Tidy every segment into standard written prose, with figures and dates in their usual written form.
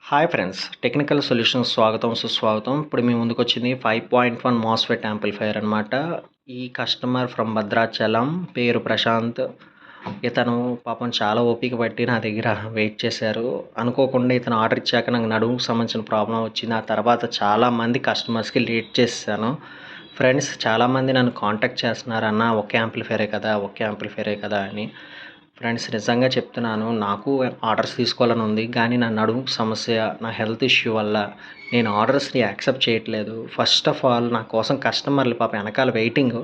Hi friends, technical solutions స్వాగతం సుస్వాగతం. ఇప్పుడు మీ ముందుకొచ్చింది 5.1 మోస్ఫెట్ యాంప్లిఫైయర్ అనమాట. ఈ కస్టమర్ ఫ్రమ్ భద్రాచలం, పేరు ప్రశాంత్. ఇతను పాపం చాలా ఓపిక పట్టి నా దగ్గర వెయిట్ చేశారు. అనుకోకుండా ఇతను ఆర్డర్ ఇచ్చాక నాకు నడుముకు సంబంధించిన ప్రాబ్లం వచ్చింది. ఆ తర్వాత చాలామంది కస్టమర్స్కి లేట్ చేశాను. ఫ్రెండ్స్ చాలామంది నన్ను కాంటాక్ట్ చేస్తున్నారు, అన్న ఒకే యాంప్లిఫైరే కదా అని. ఫ్రెండ్స్ నిజంగా చెప్తున్నాను, నాకు ఆర్డర్స్ తీసుకోవాలని ఉంది, కానీ నా నడుము సమస్య, నా హెల్త్ ఇష్యూ వల్ల నేను ఆర్డర్స్ని యాక్సెప్ట్ చేయట్లేదు. ఫస్ట్ ఆఫ్ ఆల్ నా కోసం కస్టమర్లు పాపం వెనకాల వెయిటింగ్,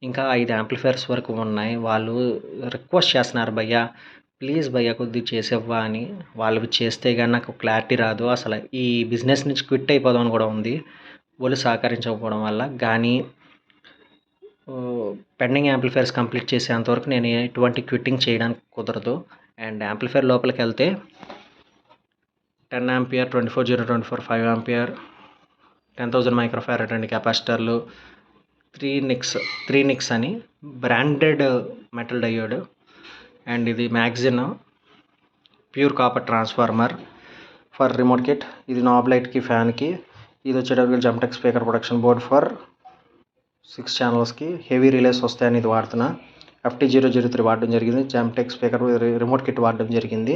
ఇంకా 5 యాంప్లిఫైర్స్ వరకు ఉన్నాయి. వాళ్ళు రిక్వెస్ట్ చేస్తున్నారు, భయ్యా ప్లీజ్ భయ్యా కొద్దిగా చేసేవ్వా అని. వాళ్ళు చేస్తే కానీ నాకు క్లారిటీ రాదు, అసలు ఈ బిజినెస్ నుంచి క్విట్ అయిపోదామని కూడా ఉంది వాళ్ళు సహకరించకపోవడం వల్ల. కానీ పెండింగ్ యాంప్లిఫైర్స్ కంప్లీట్ చేసేంతవరకు నేను ఎటువంటి క్విట్టింగ్ చేయడానికి కుదరదు. అండ్ యాంప్లిఫైర్ లోపలికి వెళ్తే 10 ఆంపియర్, 24/0/24, 5 ఆంపియర్, 10,000 మైక్రోఫారడ్ అండ్ కెపాసిటర్లు, 3 నిక్స్ అని బ్రాండెడ్ మెటల్ డయోడ్. అండ్ ఇది మ్యాగ్జిన్ pure copper transformer for remote kit. ఇది నాబ్ లైట్కి, ఫ్యాన్కి. ఇది వచ్చేటప్పుడు జమ్టెక్ స్పీకర్ ప్రొడక్షన్ బోర్డ్ ఫర్ 6 ఛానల్స్కి. హెవీ రిలేస్ వస్తాయని ఇది వాడుతున్నా. FT003 వాడడం జరిగింది. జమ్టెక్ స్పీకర్ రిమోట్ కిట్ వాడడం జరిగింది.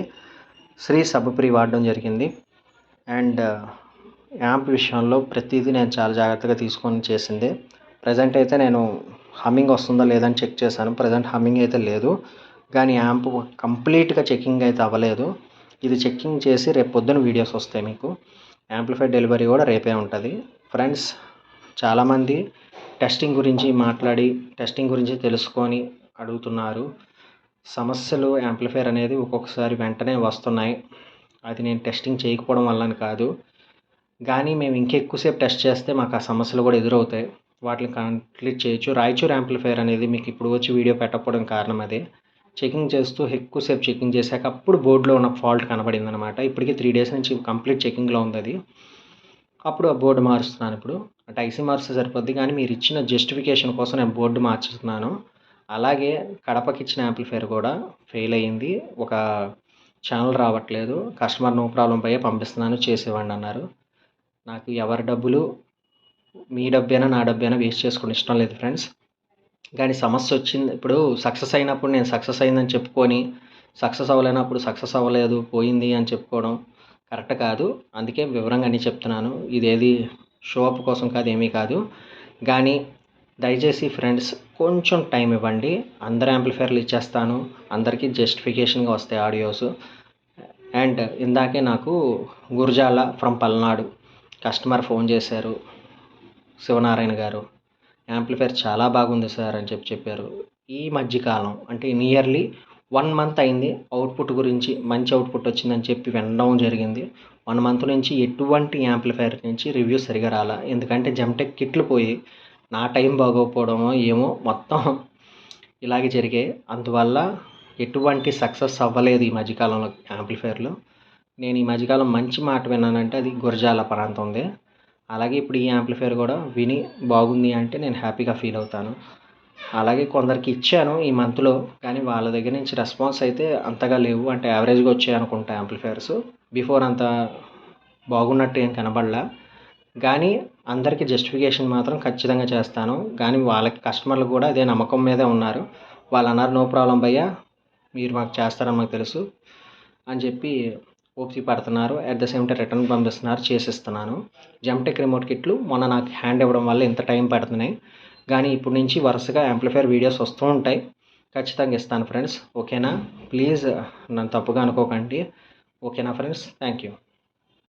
శ్రీ సబ్ప్రీ వాడడం జరిగింది. అండ్ యాంప్ విషయంలో ప్రతిదీ నేను చాలా జాగ్రత్తగా తీసుకొని చేసింది. ప్రజెంట్ అయితే నేను హమ్మింగ్ వస్తుందా లేదని చెక్ చేశాను. ప్రజెంట్ హమ్మింగ్ అయితే లేదు, కానీ యాంప్ కంప్లీట్గా చెకింగ్ అయితే అవ్వలేదు. ఇది చెకింగ్ చేసి రేపు పొద్దున వీడియోస్ వస్తాయి మీకు. యాంప్లిఫైర్ డెలివరీ కూడా రేపే ఉంటుంది. ఫ్రెండ్స్ చాలామంది టెస్టింగ్ గురించి మాట్లాడి, టెస్టింగ్ గురించి తెలుసుకొని అడుగుతున్నారు. సమస్యలు యాంప్లిఫైర్ అనేది ఒక్కొక్కసారి వెంటనే వస్తున్నాయి. అది నేను టెస్టింగ్ చేయకపోవడం వల్ల కాదు, కానీ మేము ఇంకెక్కువసేపు టెస్ట్ చేస్తే మాకు ఆ సమస్యలు కూడా ఎదురవుతాయి. వాటిని కంప్లీట్ చేయొచ్చు. రాయచూర్ యాంప్లిఫైర్ అనేది మీకు ఇప్పుడు వచ్చి వీడియో పెట్టకపోవడం కారణం అదే. చెకింగ్ చేస్తూ ఎక్కువసేపు చెకింగ్ చేశాక అప్పుడు బోర్డులో ఉన్న ఫాల్ట్ కనబడింది అనమాట. ఇప్పటికీ 3 డేస్ నుంచి కంప్లీట్ చెకింగ్లో ఉంది అది. అప్పుడు ఆ బోర్డు మారుస్తున్నాను. ఇప్పుడు అంటే ఐసీ మారుస్తే సరిపోద్ది, కానీ మీరు ఇచ్చిన జస్టిఫికేషన్ కోసం నేను బోర్డు మార్చుతున్నాను. అలాగే కడపకి ఇచ్చిన యాంప్లిఫైర్ కూడా ఫెయిల్ అయ్యింది. ఒక ఛానల్ రావట్లేదు. కస్టమర్ నో ప్రాబ్లం పై పంపిస్తున్నాను, చేసేవాడిని అన్నారు. నాకు ఎవరి డబ్బులు, మీ డబ్బైనా నా డబ్బైనా వేస్ట్ చేసుకోవడం ఇష్టం లేదు ఫ్రెండ్స్. కానీ సమస్య వచ్చింది, ఇప్పుడు సక్సెస్ అయినప్పుడు నేను సక్సెస్ అయిందని చెప్పుకొని, సక్సెస్ అవ్వలేనప్పుడు సక్సెస్ అవ్వలేదు పోయింది అని చెప్పుకోవడం కరెక్ట్ కాదు. అందుకే వివరంగా అన్నీ చెప్తున్నాను. ఇదేది షో అప్ కోసం కాదు, ఏమీ కాదు. కానీ దయచేసి ఫ్రెండ్స్ కొంచెం టైం ఇవ్వండి. అందరు యాంప్లిఫైర్లు ఇచ్చేస్తాను, అందరికీ జస్టిఫికేషన్గా వస్తాయి ఆడియోస్. అండ్ ఇందాకే నాకు Gurajala from Palnadu customer phone చేశారు, శివనారాయణ గారు. యాంప్లిఫైర్ చాలా బాగుంది సార్ అని చెప్పారు. ఈ మధ్యకాలం అంటే నియర్లీ 1 మంత్ అయింది. అవుట్పుట్ గురించి మంచి అవుట్పుట్ వచ్చిందని చెప్పి వినడం జరిగింది. 1 మంత్ నుంచి ఎటువంటి యాంప్లిఫైర్ నుంచి రివ్యూ సరిగా రాలా. ఎందుకంటే జమ్టెక్ కిట్లు పోయి నా టైం బాగోకపోవడమో ఏమో మొత్తం ఇలాగే జరిగాయి. అందువల్ల ఎటువంటి సక్సెస్ అవ్వలేదు ఈ మధ్యకాలంలో యాంప్లిఫైర్లు. నేను ఈ మధ్యకాలం మంచి మాట విన్నానంటే అది గురజాల ప్రాంతంది. అలాగే ఇప్పుడు ఈ యాంప్లిఫైర్ కూడా విని బాగుంది అంటే నేను హ్యాపీగా ఫీల్ అవుతాను. అలాగే కొందరికి ఇచ్చాను ఈ మంత్లో, కానీ వాళ్ళ దగ్గర నుంచి రెస్పాన్స్ అయితే అంతగా లేవు. అంటే యావరేజ్గా వచ్చాయి అనుకుంటా యాంప్లిఫైర్స్. బిఫోర్ అంత బాగున్నట్టు ఏం కనబడలా. కానీ అందరికీ జస్టిఫికేషన్ మాత్రం ఖచ్చితంగా చేస్తాను. కానీ వాళ్ళకి కస్టమర్లు కూడా అదే నమ్మకం మీదే ఉన్నారు. వాళ్ళు అన్నారు, నో ప్రాబ్లం భయ్యా, మీరు మాకు చేస్తారని మాకు తెలుసు అని చెప్పి ఓపిక పడుతున్నారు. At the same time return పంపిస్తున్నారు, చేసిస్తున్నాను. జమ్టెక్ రిమోట్ కిట్లు మొన్న నాకు హ్యాండ్ ఇవ్వడం వల్ల ఇంత టైం పడుతున్నాయి. కానీ ఇప్పుడు నుంచి వరుసగా యాంప్లిఫైర్ వీడియోస్ వస్తూ ఉంటాయి, ఖచ్చితంగా ఇస్తాను ఫ్రెండ్స్. ఓకేనా? ప్లీజ్ నన్ను తప్పుగా అనుకోకండి. ఓకేనా ఫ్రెండ్స్? Thank you.